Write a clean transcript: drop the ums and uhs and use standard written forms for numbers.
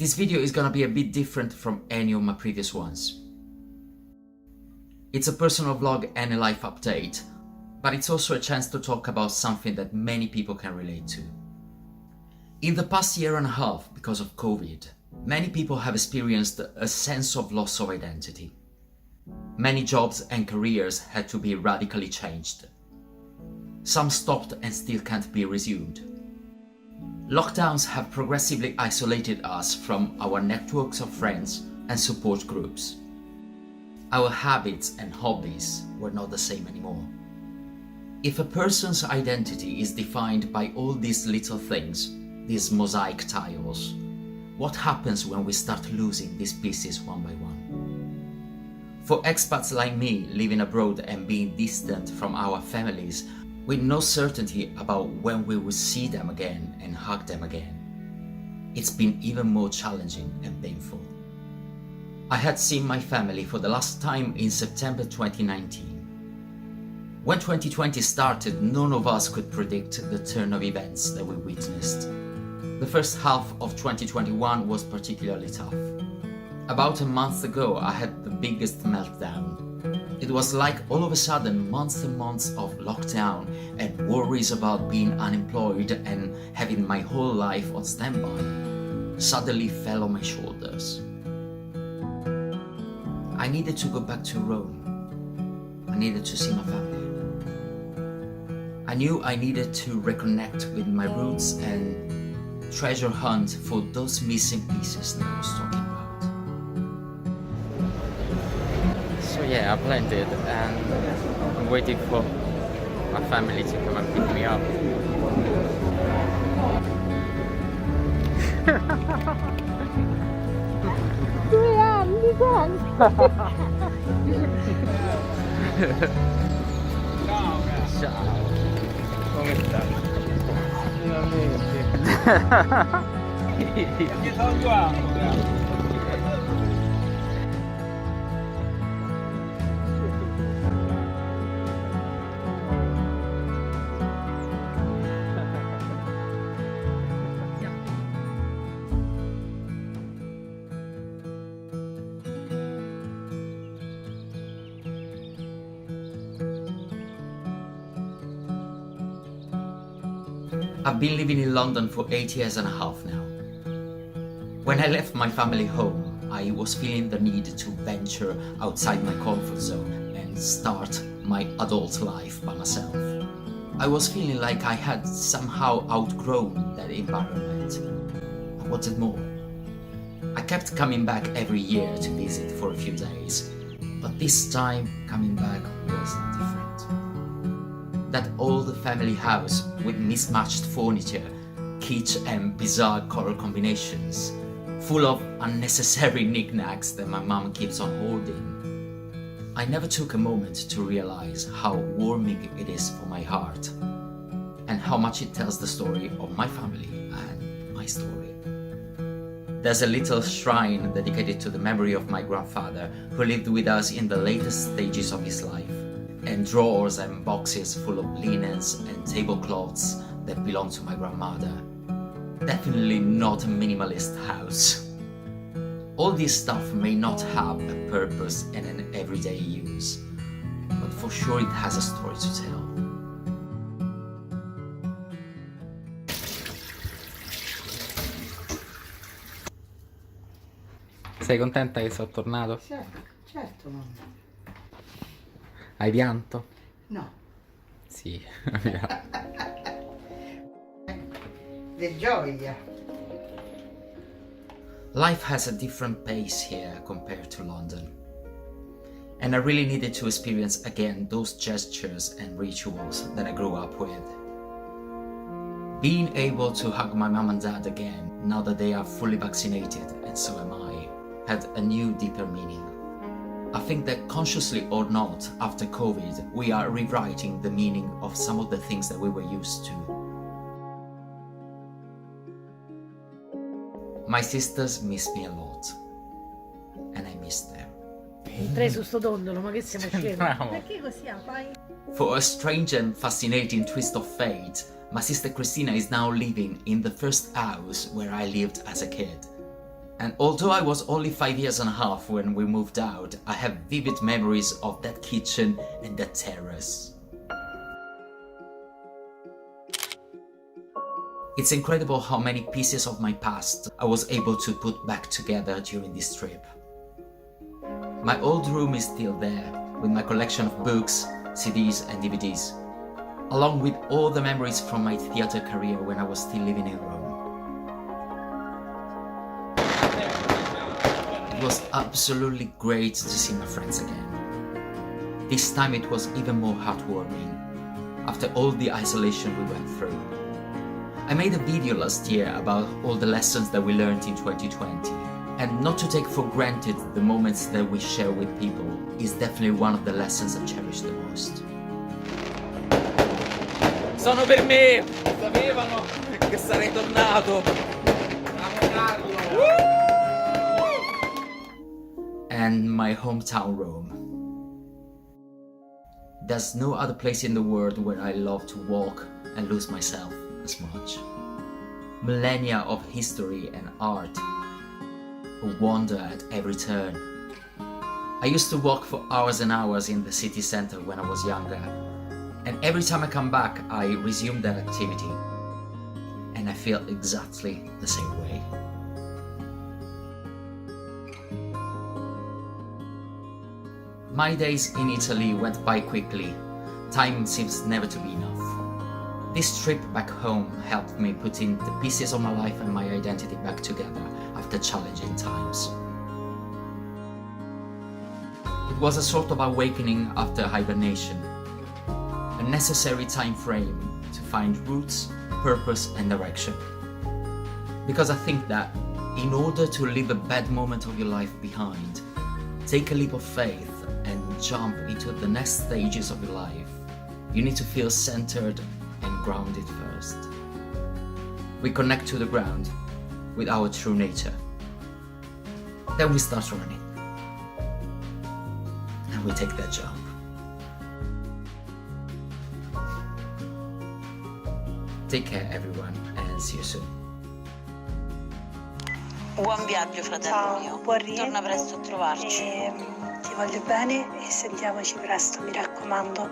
This video is gonna be a bit different from any of my previous ones. It's a personal vlog and a life update, but it's also a chance to talk about something that many people can relate to. In the past year and a half, because of COVID, many people have experienced a sense of loss of identity. Many jobs and careers had to be radically changed. Some stopped and still can't be resumed. Lockdowns have progressively isolated us from our networks of friends and support groups. Our habits and hobbies were not the same anymore. If a person's identity is defined by all these little things, these mosaic tiles, what happens when we start losing these pieces one by one? For expats like me living abroad and being distant from our families, with no certainty about when we will see them again and hug them again, it's been even more challenging and painful. I had seen my family for the last time in September 2019. When 2020 started, none of us could predict the turn of events that we witnessed. The first half of 2021 was particularly tough. About a month ago, I had the biggest meltdown. It was like all of a sudden months and months of lockdown and worries about being unemployed and having my whole life on standby suddenly fell on my shoulders. I needed to go back to Rome. I needed to see my family. I knew I needed to reconnect with my roots and treasure hunt for those missing pieces that I was talking about. So yeah, I've landed and I'm waiting for my family to come and pick me up. Ciao. Come stai? I've been living in London for 8 years and a half now. When I left my family home, I was feeling the need to venture outside my comfort zone and start my adult life by myself. I was feeling like I had somehow outgrown that environment. I wanted more. I kept coming back every year to visit for a few days, but this time coming back was different. That old family house with mismatched furniture, kitsch and bizarre color combinations, full of unnecessary knickknacks that my mom keeps on holding. I never took a moment to realize how warming it is for my heart and how much it tells the story of my family and my story. There's a little shrine dedicated to the memory of my grandfather who lived with us in the latest stages of his life, and drawers and boxes full of linens and tablecloths that belong to my grandmother. Definitely not a minimalist house. All this stuff may not have a purpose and an everyday use, but for sure it has a story to tell. Sei contenta che sono tornato? Certo, mamma. Hai pianto? No. Sì. Di gioia. Life has a different pace here compared to London. And I really needed to experience again those gestures and rituals that I grew up with. Being able to hug my mom and dad again, now that they are fully vaccinated, and so am I, had a new, deeper meaning. I think that consciously or not, after COVID, we are rewriting the meaning of some of the things that we were used to. My sisters miss me a lot, and I miss them. Entrei su sto dondolo, ma che siamo scemi? Perché così fai? For a strange and fascinating twist of fate, my sister Christina is now living in the first house where I lived as a kid. And although I was only 5 years and a half when we moved out, I have vivid memories of that kitchen and that terrace. It's incredible how many pieces of my past I was able to put back together during this trip. My old room is still there, with my collection of books, CDs and DVDs, along with all the memories from my theatre career when I was still living in Rome. It was absolutely great to see my friends again. This time it was even more heartwarming, after all the isolation we went through. I made a video last year about all the lessons that we learned in 2020, and not to take for granted the moments that we share with people is definitely one of the lessons I cherish the most. Sono per me! Sapevano che sarei tornato! And my hometown Rome. There's no other place in the world where I love to walk and lose myself as much. Millennia of history and art who wander at every turn. I used to walk for hours and hours in the city center when I was younger, and every time I come back I resume that activity, and I feel exactly the same way. My days in Italy went by quickly. Time seems never to be enough. This trip back home helped me put in the pieces of my life and my identity back together after challenging times. It was a sort of awakening after hibernation, a necessary time frame to find roots, purpose and direction. Because I think that in order to leave a bad moment of your life behind, take a leap of faith and jump into the next stages of your life, you need to feel centered and grounded first. We connect to the ground with our true nature. Then we start running. And we take that jump. Take care everyone and see you soon. Buon viaggio, fratello Ciao, mio. buon rientro. Torna presto a trovarci. Ti voglio bene e sentiamoci presto, mi raccomando.